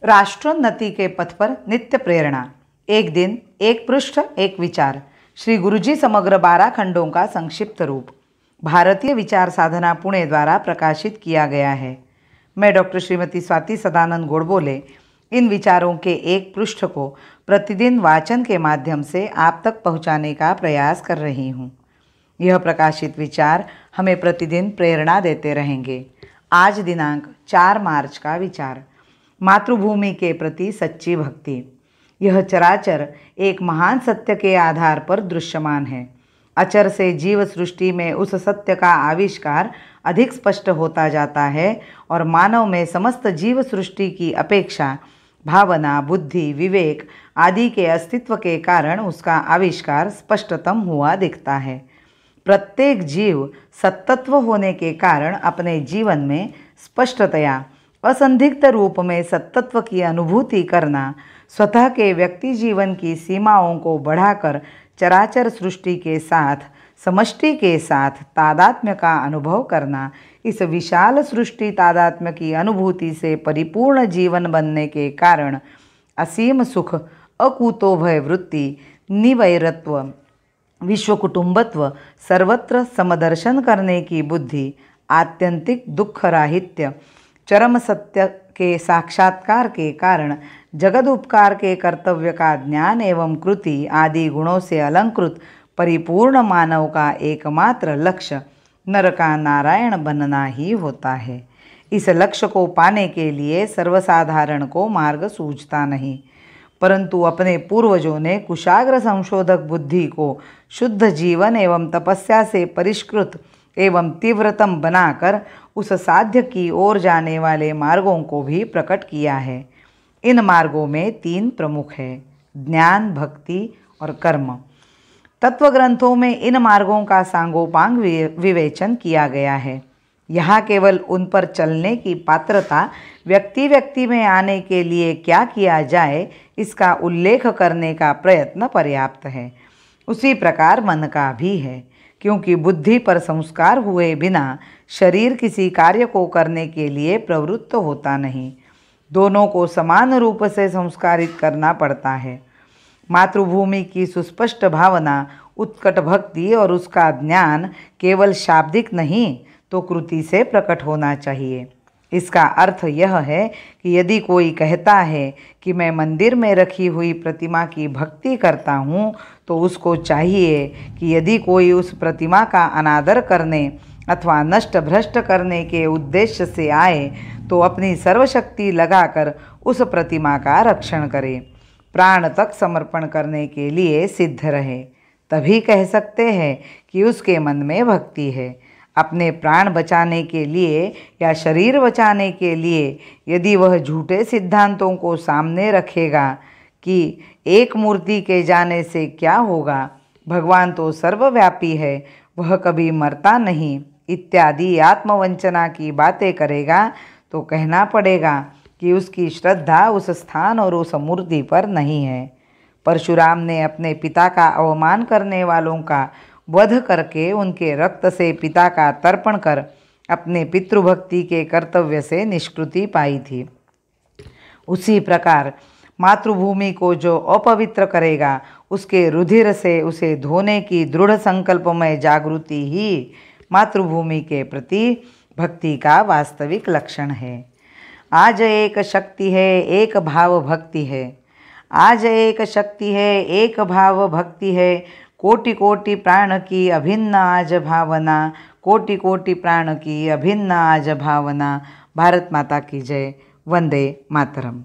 राष्ट्रोन्नति के पथ पर नित्य प्रेरणा। एक दिन, एक पृष्ठ, एक विचार। श्री गुरुजी समग्र 12 खंडों का संक्षिप्त रूप भारतीय विचार साधना पुणे द्वारा प्रकाशित किया गया है। मैं डॉक्टर श्रीमती स्वाति सदानंद गोडबोले इन विचारों के एक पृष्ठ को प्रतिदिन वाचन के माध्यम से आप तक पहुंचाने का प्रयास कर रही हूं। यह प्रकाशित विचार हमें प्रतिदिन प्रेरणा देते रहेंगे। आज दिनांक 4 मार्च का विचार, मातृभूमि के प्रति सच्ची भक्ति। यह चराचर एक महान सत्य के आधार पर दृश्यमान है। अचर से जीव सृष्टि में उस सत्य का आविष्कार अधिक स्पष्ट होता जाता है और मानव में समस्त जीव सृष्टि की अपेक्षा भावना, बुद्धि, विवेक आदि के अस्तित्व के कारण उसका आविष्कार स्पष्टतम हुआ दिखता है। प्रत्येक जीव सत्तत्व होने के कारण अपने जीवन में स्पष्टतया असंदिग्ध रूप में सत्तत्व की अनुभूति करना, स्वतः के व्यक्ति जीवन की सीमाओं को बढ़ाकर चराचर सृष्टि के साथ, समष्टि के साथ तादात्म्य का अनुभव करना, इस विशाल सृष्टि तादात्म्य की अनुभूति से परिपूर्ण जीवन बनने के कारण असीम सुख, अकुतोभय वृत्ति, निवैरत्व, विश्व कुटुंबत्व, सर्वत्र समदर्शन करने की बुद्धि, आत्यंतिक दुख राहित्य, चरम सत्य के साक्षात्कार के कारण जगद उपकार के कर्तव्य का ज्ञान एवं कृति आदि गुणों से अलंकृत परिपूर्ण मानव का एकमात्र लक्ष्य नर का नारायण बनना ही होता है। इस लक्ष्य को पाने के लिए सर्वसाधारण को मार्ग सूझता नहीं, परंतु अपने पूर्वजों ने कुशाग्र संशोधक बुद्धि को शुद्ध जीवन एवं तपस्या से परिष्कृत एवं तीव्रतम बनाकर उस साध्य की ओर जाने वाले मार्गों को भी प्रकट किया है। इन मार्गों में 3 प्रमुख हैं: ज्ञान, भक्ति और कर्म। तत्व ग्रंथों में इन मार्गों का सांगोपांग विवेचन किया गया है। यहाँ केवल उन पर चलने की पात्रता, व्यक्ति व्यक्ति में आने के लिए क्या किया जाए इसका उल्लेख करने का प्रयत्न पर्याप्त है। उसी प्रकार मन का भी है, क्योंकि बुद्धि पर संस्कार हुए बिना शरीर किसी कार्य को करने के लिए प्रवृत्त होता नहीं। दोनों को समान रूप से संस्कारित करना पड़ता है। मातृभूमि की सुस्पष्ट भावना, उत्कट भक्ति और उसका ज्ञान केवल शाब्दिक नहीं तो कृति से प्रकट होना चाहिए। इसका अर्थ यह है कि यदि कोई कहता है कि मैं मंदिर में रखी हुई प्रतिमा की भक्ति करता हूँ, तो उसको चाहिए कि यदि कोई उस प्रतिमा का अनादर करने अथवा नष्ट भ्रष्ट करने के उद्देश्य से आए तो अपनी सर्वशक्ति लगाकर उस प्रतिमा का रक्षण करे, प्राण तक समर्पण करने के लिए सिद्ध रहे। तभी कह सकते हैं कि उसके मन में भक्ति है। अपने प्राण बचाने के लिए या शरीर बचाने के लिए यदि वह झूठे सिद्धांतों को सामने रखेगा कि एक मूर्ति के जाने से क्या होगा, भगवान तो सर्वव्यापी है, वह कभी मरता नहीं, इत्यादि आत्मवंचना की बातें करेगा, तो कहना पड़ेगा कि उसकी श्रद्धा उस स्थान और उस मूर्ति पर नहीं है। परशुराम ने अपने पिता का अवमान करने वालों का वध करके उनके रक्त से पिता का तर्पण कर अपने पितृभक्ति के कर्तव्य से निष्कृति पाई थी। उसी प्रकार मातृभूमि को जो अपवित्र करेगा, उसके रुधिर से उसे धोने की दृढ़ संकल्पमय जागृति ही मातृभूमि के प्रति भक्ति का वास्तविक लक्षण है। आज एक शक्ति है, एक भाव भक्ति है। आज एक शक्ति है, एक भाव भक्ति है। कोटि कोटि प्राण की अभिन्न आज भावना, कोटि कोटि प्राण की अभिन्न आज भावना। भारत माता की जय। वंदे मातरम।